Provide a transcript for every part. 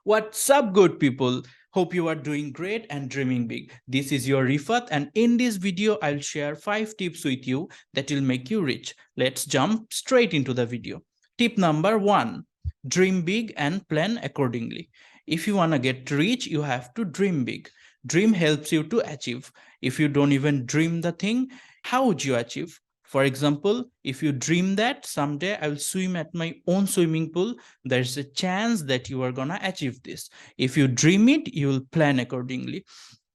What's up, good people? Hope you are doing great and dreaming big. This is your Rifat, and in this video, I'll share 5 tips with you that will make you rich. Let's jump straight into the video. Tip number 1: dream big and plan accordingly. If you want to get rich, you have to dream big. Dream helps you to achieve. If you don't even dream the thing, how would you achieve? For example, if you dream that someday I will swim at my own swimming pool, there's a chance that you are gonna achieve this. If you dream it, you will plan accordingly.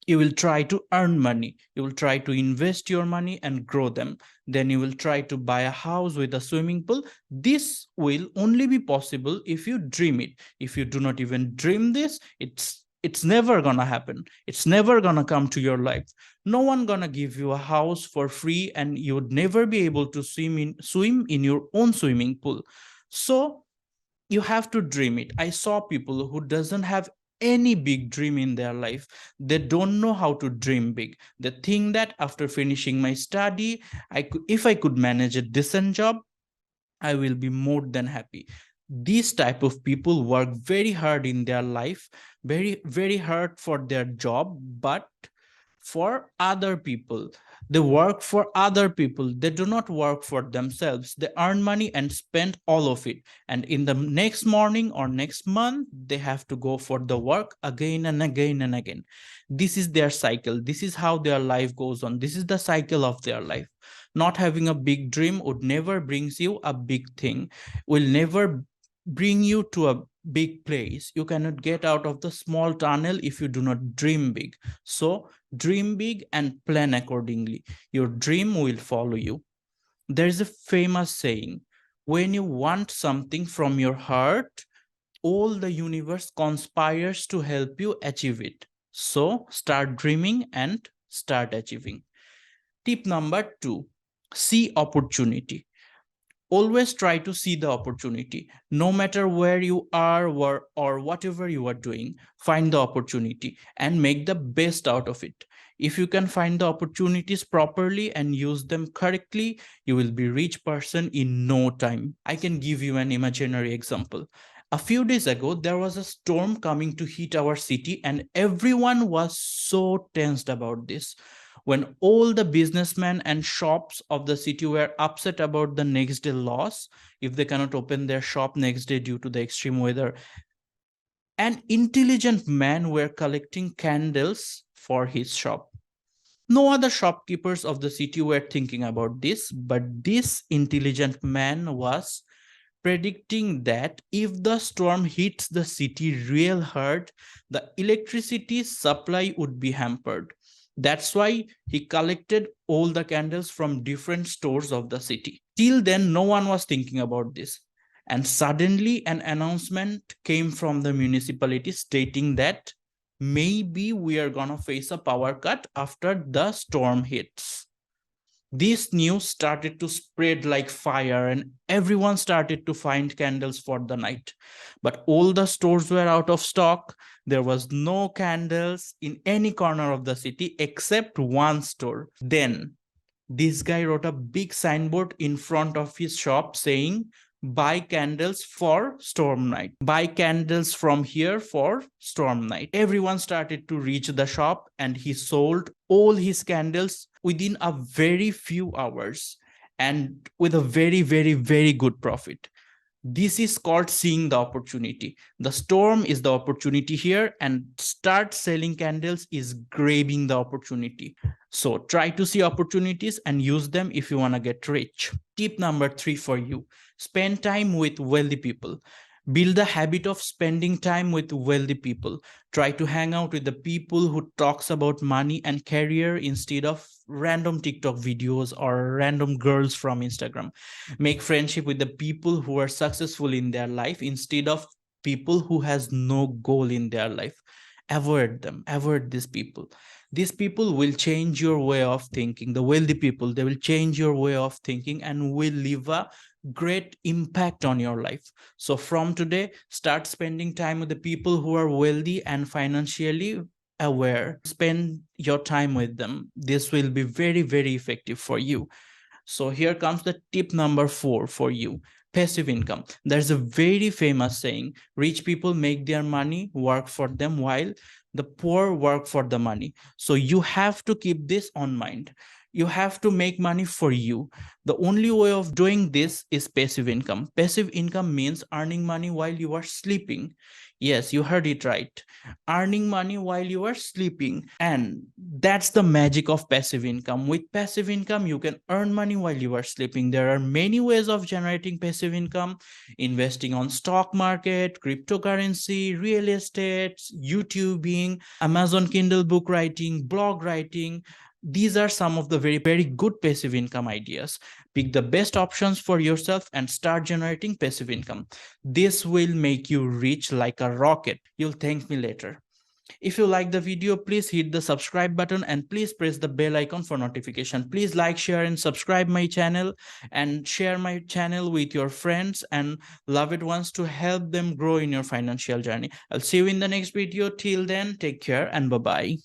You will try to earn money. You will try to invest your money and grow them. Then you will try to buy a house with a swimming pool. This will only be possible if you dream it. If you do not even dream this, it's never gonna happen. It's never gonna come to your life. No one gonna give you a house for free, and you would never be able to swim in your own swimming pool. So you have to dream it. I saw people who doesn't have any big dream in their life. They don't know how to dream big. They think that after finishing my study, if I could manage a decent job, I will be more than happy. These type of people work very hard in their life, very hard for their job, but for other people. They work for other people. They do not work for themselves. They earn money and spend all of it. And in the next morning or next month, they have to go for the work again and again and again. This is their cycle. This is how their life goes on. This is the cycle of their life. Not having a big dream would never brings you a big thing, will never bring you to a big place. You cannot get out of the small tunnel if you do not dream big. So dream big and plan accordingly. Your dream will follow you. There is a famous saying: when you want something from your heart, all the universe conspires to help you achieve it. So start dreaming and start achieving. Tip number 2: see opportunity. Always try to see the opportunity. No matter where you are or whatever you are doing, find the opportunity and make the best out of it. If you can find the opportunities properly and use them correctly, you will be a rich person in no time. I can give you an imaginary example. A few days ago, there was a storm coming to hit our city, and everyone was so tensed about this. When all the businessmen and shops of the city were upset about the next day loss, if they cannot open their shop next day due to the extreme weather, an intelligent man were collecting candles for his shop. No other shopkeepers of the city were thinking about this, but this intelligent man was predicting that if the storm hits the city real hard, the electricity supply would be hampered. That's why he collected all the candles from different stores of the city. Till then, no one was thinking about this. And suddenly, an announcement came from the municipality stating that maybe we are gonna face a power cut after the storm hits. This news started to spread like fire, and everyone started to find candles for the night. But all the stores were out of stock. There was no candles in any corner of the city except one store. Then this guy wrote a big signboard in front of his shop saying, "Buy candles for storm night. Buy candles from here for storm night." Everyone started to reach the shop, and he sold all his candles within a very few hours and with a very good profit. This is called seeing the opportunity. The storm is the opportunity here, and start selling candles is grabbing the opportunity. So try to see opportunities and use them if you want to get rich. Tip number 3 for you: spend time with wealthy people. Build the habit of spending time with wealthy people. Try to hang out with the people who talks about money and career instead of random TikTok videos or random girls from Instagram. Make friendship with the people who are successful in their life instead of people who has no goal in their life. Avoid them. Avoid these people. These people will change your way of thinking. The wealthy people, they will change your way of thinking and will leave a great impact on your life. So from today, start spending time with the people who are wealthy and financially aware. Spend your time with them. This will be very effective for you. So here comes the tip number 4 for you: Passive income. There's a very famous saying, rich people make their money work for them while the poor work for the money. So you have to keep this on mind. You have to make money for you. The only way of doing this is passive income. Passive income means earning money while you are sleeping. Yes, you heard it right. Earning money while you are sleeping. And that's the magic of passive income. With passive income, you can earn money while you are sleeping. There are many ways of generating passive income: investing on stock market, cryptocurrency, real estate, YouTubing, Amazon Kindle book writing, blog writing. These are some of the very good passive income ideas. Pick the best options for yourself and start generating passive income. This will make you rich like a rocket. You'll thank me later. If you like the video, please hit the subscribe button and please press the bell icon for notification. Please like, share and subscribe my channel and share my channel with your friends and loved ones to help them grow in your financial journey. I'll see you in the next video. Till then, take care and bye-bye.